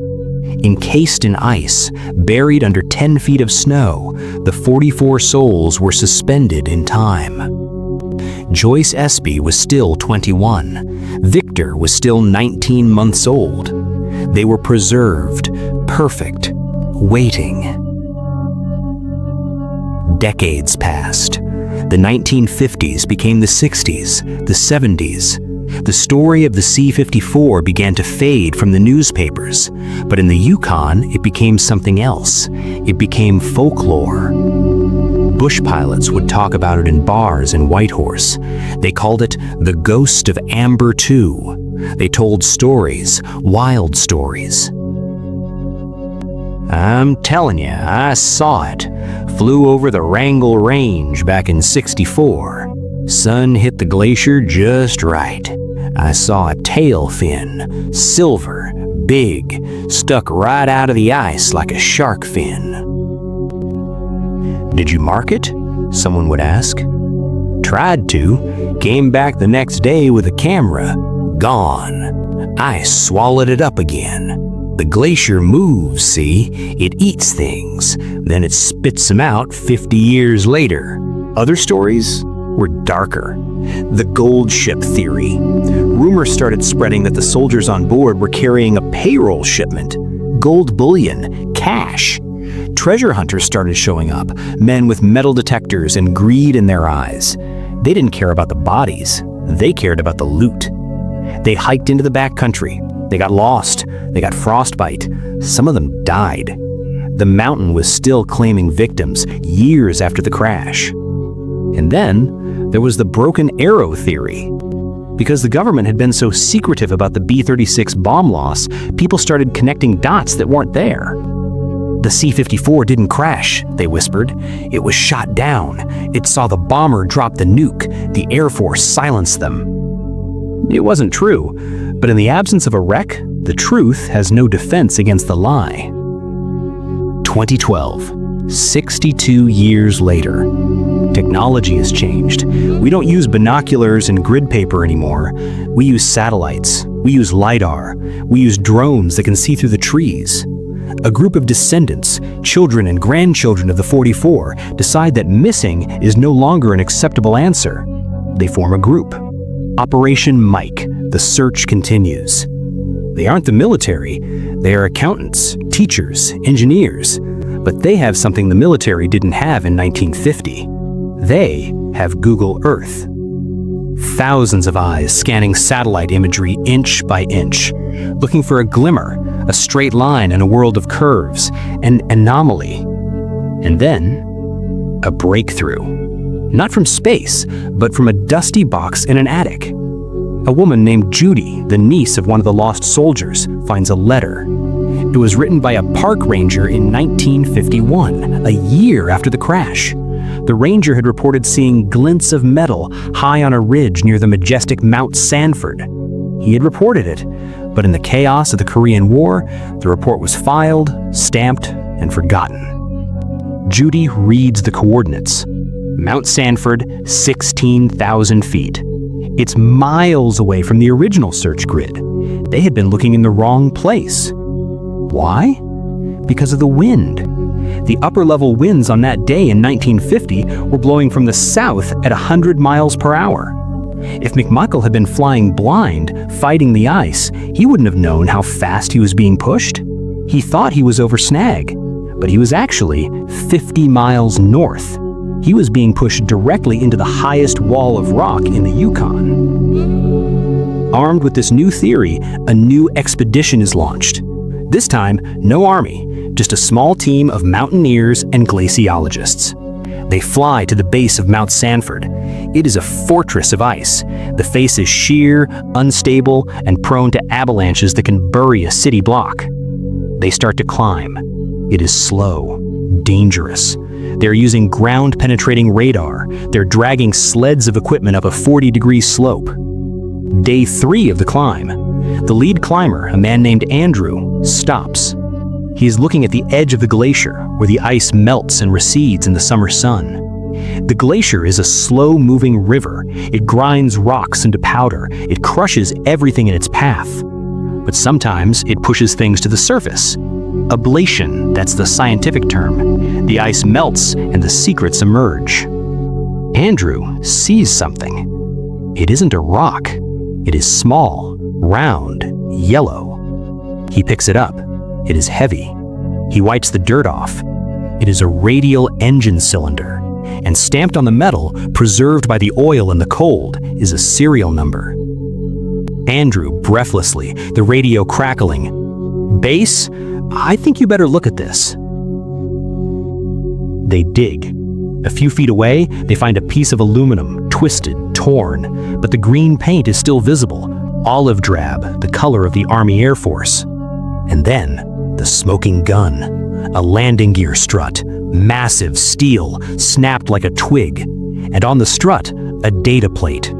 Speaker 2: Encased in ice, buried under 10 feet of snow, the 44 souls were suspended in time. Joyce Espe was still 21. Victor was still 19 months old. They were preserved, perfect, waiting. Decades passed. The 1950s became the 60s, the 70s. The story of the C-54 began to fade from the newspapers, but in the Yukon, it became something else. It became folklore. Bush pilots would talk about it in bars in Whitehorse. They called it the Ghost of Amber 2. They told stories, wild stories. I'm telling you, I saw it. Flew over the Wrangell Range back in '64. Sun hit the glacier just right. I saw a tail fin, silver, big, stuck right out of the ice like a shark fin. Did you mark it? Someone would ask. Tried to. Came back the next day with a camera. Gone. I swallowed it up again. The glacier moves, see? It eats things. Then it spits them out 50 years later. Other stories were darker. The gold ship theory. Rumors started spreading that the soldiers on board were carrying a payroll shipment. Gold bullion, cash.
Speaker 1: Treasure hunters started showing up, men with metal detectors and greed in their eyes. They didn't care about the bodies, they cared about the loot. They hiked into the backcountry. They got lost. They got frostbite. Some of them died. The mountain was still claiming victims years after the crash. And then there was the broken arrow theory. Because the government had been so secretive about the B-36 bomb loss, people started connecting dots that weren't there. The C-54 didn't crash, they whispered. It was shot down. It saw the bomber drop the nuke. The Airforce silenced them. It wasn't true, but in the absence of a wreck, the truth has no defense against the lie. 2012, 62 years later. Technology has changed. We don't use binoculars and grid paper anymore. We use satellites. We use LiDAR. We use drones that can see through the trees. A group of descendants, children and grandchildren of the 44, decide that missing is no longer an acceptable answer. They form a group. Operation Mike. The search continues. They aren't the military. They are accountants, teachers, engineers. But they have something the military didn't have in 1950. They have Google Earth. Thousands of eyes scanning satellite imagery inch by inch, looking for a glimmer, a straight line in a world of curves, an anomaly. And then, a breakthrough. Not from space, but from a dusty box in an attic. A woman named Judy, the niece of one of the lost soldiers, finds a letter. It was written by a park ranger in 1951, a year after the crash. The ranger had reported seeing glints of metal high on a ridge near the majestic Mount Sanford. He had reported it, but in the chaos of the Korean War, the report was filed, stamped, and forgotten. Judy reads the coordinates. Mount Sanford, 16,000 feet. It's miles away from the original search grid. They had been looking in the wrong place. Why? Because of the wind. The upper-level winds on that day in 1950 were blowing from the south at 100 miles per hour. If McMichael had been flying blind, fighting the ice, he wouldn't have known how fast he was being pushed. He thought he was over snag, but he was actually 50 miles north. He was being pushed directly into the highest wall of rock in the Yukon. Armed with this new theory, a new expedition is launched. This time, no army, just a small team of mountaineers and glaciologists. They fly to the base of Mount Sanford. It is a fortress of ice. The face is sheer, unstable, and prone to avalanches that can bury a city block. They start to climb. It is slow, dangerous. They're using ground-penetrating radar. They're dragging sleds of equipment up a 40-degree slope. Day 3 of the climb. The lead climber, a man named Andrew, stops. He is looking at the edge of the glacier, where the ice melts and recedes in the summer sun. The glacier is a slow-moving river. It grinds rocks into powder. It crushes everything in its path. But sometimes it pushes things to the surface. Ablation, that's the scientific term. The ice melts and the secrets emerge. Andrew sees something. It isn't a rock. It is small, round, yellow. He picks it up. It is heavy. He wipes the dirt off. It is a radial engine cylinder, and stamped on the metal, preserved by the oil in the cold, is a serial number. Andrew, breathlessly, the radio crackling. "Base, I think you better look at this." They dig. A few feet away, they find a piece of aluminum, twisted, torn, but the green paint is still visible, olive drab, the color of the Army Air Force. And then, the smoking gun, a landing gear strut, massive steel, snapped like a twig, and on the strut, a data plate.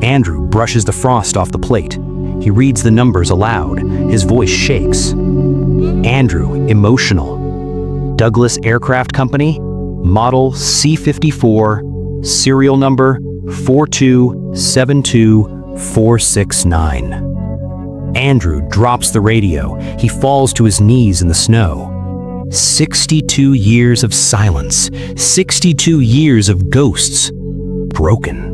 Speaker 1: Andrew brushes the frost off the plate. He reads the numbers aloud. His voice shakes. Andrew, emotional. Douglas Aircraft Company, model C-54, serial number 4272469. Andrew drops the radio. He falls to his knees in the snow. 62 years of silence. 62 years of ghosts. Broken.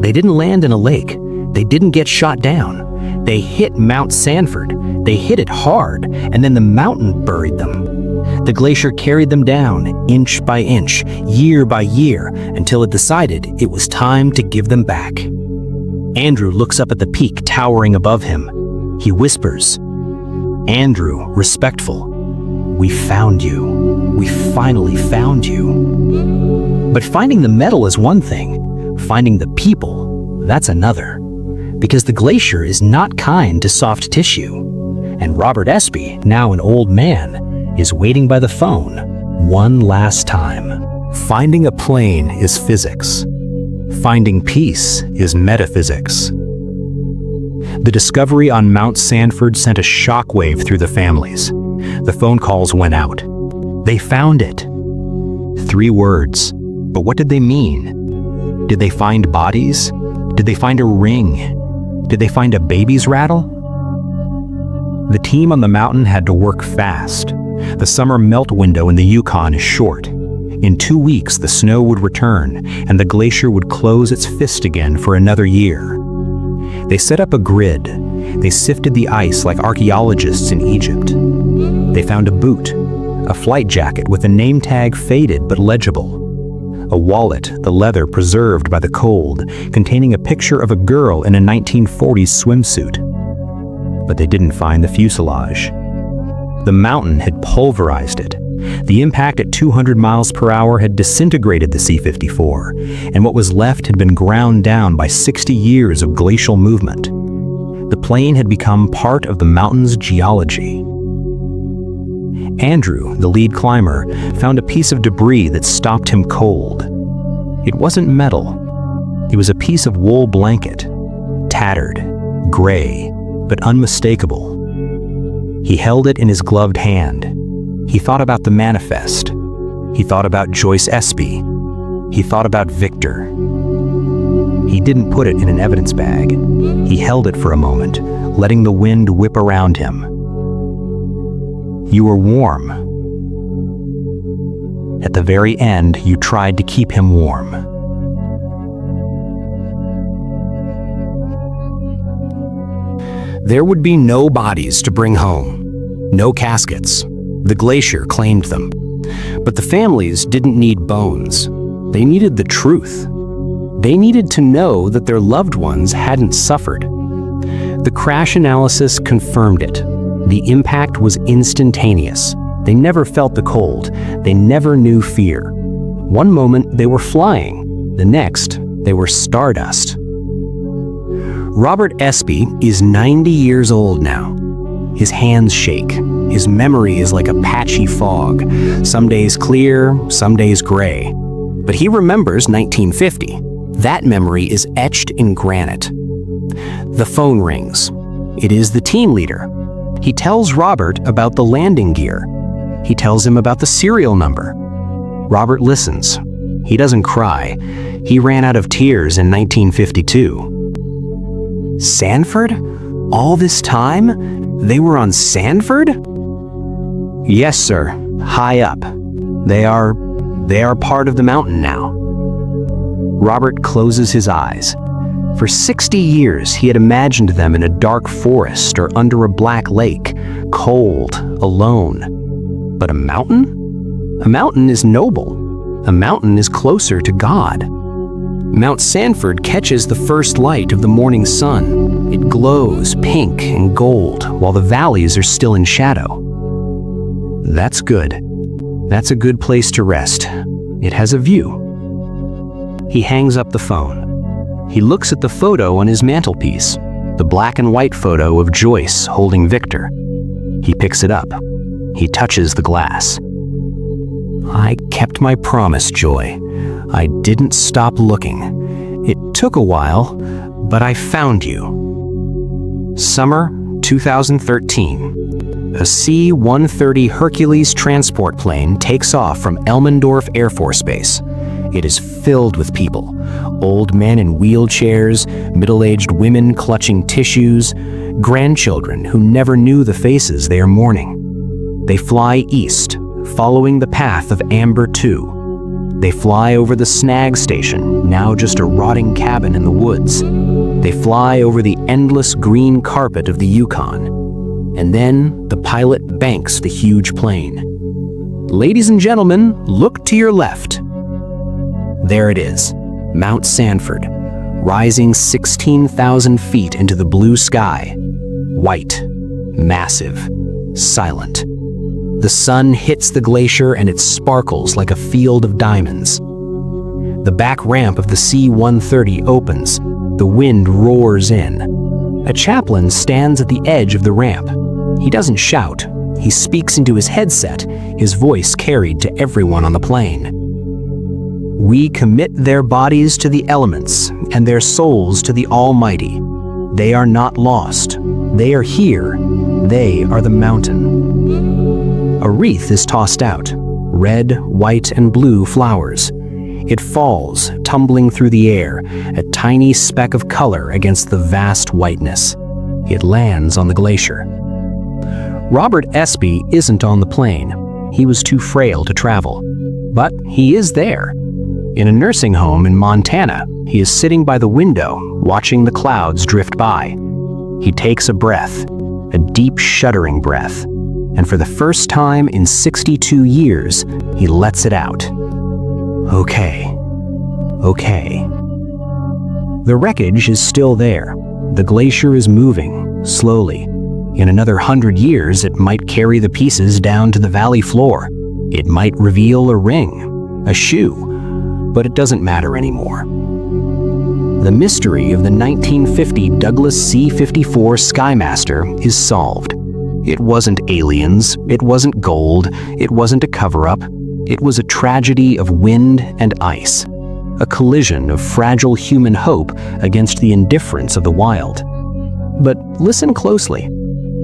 Speaker 1: They didn't land in a lake. They didn't get shot down. They hit Mount Sanford. They hit it hard, and then the mountain buried them. The glacier carried them down, inch by inch, year by year, until it decided it was time to give them back. Andrew looks up at the peak towering above him. He whispers, "Andrew, respectful, we found you. We finally found you." But finding the metal is one thing. Finding the people, that's another. Because the glacier is not kind to soft tissue. And Robert Espie, now an old man, is waiting by the phone one last time. Finding a plane is physics. Finding peace is metaphysics. The discovery on Mount Sanford sent a shockwave through the families. The phone calls went out. They found it. 3 words. But what did they mean? Did they find bodies? Did they find a ring? Did they find a baby's rattle? The team on the mountain had to work fast. The summer melt window in the Yukon is short. In 2 weeks, the snow would return, and the glacier would close its fist again for another year. They set up a grid. They sifted the ice like archaeologists in Egypt. They found a boot, a flight jacket with a name tag faded but legible, a wallet, the leather preserved by the cold, containing a picture of a girl in a 1940s swimsuit. But they didn't find the fuselage. The mountain had pulverized it. The impact at 200 miles per hour had disintegrated the C-54, and what was left had been ground down by 60 years of glacial movement. The plane had become part of the mountain's geology. Andrew, the lead climber, found a piece of debris that stopped him cold. It wasn't metal. It was a piece of wool blanket, tattered, gray, but unmistakable. He held it in his gloved hand. He thought about the manifest. He thought about Joyce Espe. He thought about Victor. He didn't put it in an evidence bag. He held it for a moment, letting the wind whip around him. You were warm. At the very end, you tried to keep him warm. There would be no bodies to bring home, no caskets. The glacier claimed them. But the families didn't need bones. They needed the truth. They needed to know that their loved ones hadn't suffered. The crash analysis confirmed it. The impact was instantaneous. They never felt the cold. They never knew fear. One moment they were flying. The next, they were stardust. Robert Espie is 90 years old now. His hands shake. His memory is like a patchy fog. Some days clear, some days gray. But he remembers 1950. That memory is etched in granite. The phone rings. It is the team leader. He tells Robert about the landing gear. He tells him about the serial number. Robert listens. He doesn't cry. He ran out of tears in 1952. Sanford? All this time? They were on Sanford? Yes, sir. High up. They are part of the mountain now. Robert closes his eyes. For 60 years, he had imagined them in a dark forest or under a black lake, cold, alone. But a mountain? A mountain is noble. A mountain is closer to God. Mount Sanford catches the first light of the morning sun. It glows pink and gold while the valleys are still in shadow. That's good. That's a good place to rest. It has a view. He hangs up the phone. He looks at the photo on his mantelpiece, the black and white photo of Joyce holding Victor. He picks it up. He touches the glass. I kept my promise, Joy. I didn't stop looking. It took a while, but I found you. Summer 2013. A C-130 Hercules transport plane takes off from Elmendorf Air Force Base. It is filled with people. Old men in wheelchairs, middle-aged women clutching tissues, grandchildren who never knew the faces they are mourning. They fly east, following the path of Amber 2. They fly over the snag station, now just a rotting cabin in the woods. They fly over the endless green carpet of the Yukon. And then the pilot banks the huge plane. Ladies and gentlemen, look to your left. There it is, Mount Sanford, rising 16,000 feet into the blue sky. White, massive, silent. The sun hits the glacier and it sparkles like a field of diamonds. The back ramp of the C-130 opens. The wind roars in. A chaplain stands at the edge of the ramp. He doesn't shout. He speaks into his headset, his voice carried to everyone on the plane. We commit their bodies to the elements and their souls to the Almighty. They are not lost. They are here. They are the mountain. A wreath is tossed out. Red, white, and blue flowers. It falls, tumbling through the air, a tiny speck of color against the vast whiteness. It lands on the glacier. Robert Espie isn't on the plane. He was too frail to travel. But he is there. In a nursing home in Montana, he is sitting by the window, watching the clouds drift by. He takes a breath, a deep shuddering breath, and for the first time in 62 years, he lets it out. Okay. The wreckage is still there. The glacier is moving, slowly. In another 100 years, it might carry the pieces down to the valley floor. It might reveal a ring, a shoe, but it doesn't matter anymore. The mystery of the 1950 Douglas C-54 Skymaster is solved. It wasn't aliens, it wasn't gold, it wasn't a cover-up. It was a tragedy of wind and ice, a collision of fragile human hope against the indifference of the wild. But listen closely.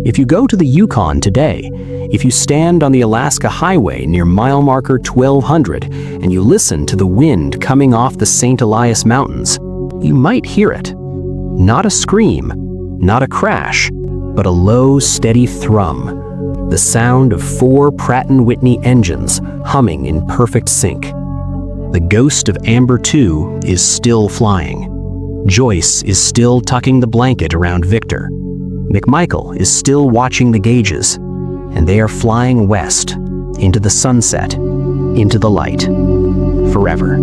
Speaker 1: If you go to the Yukon today, if you stand on the Alaska Highway near mile marker 1200 and you listen to the wind coming off the St. Elias Mountains, you might hear it. Not a scream, not a crash, but a low, steady thrum. The sound of 4 Pratt & Whitney engines humming in perfect sync. The ghost of Amber 2 is still flying. Joyce is still tucking the blanket around Victor. McMichael is still watching the gauges, and they are flying west, into the sunset, into the light, forever.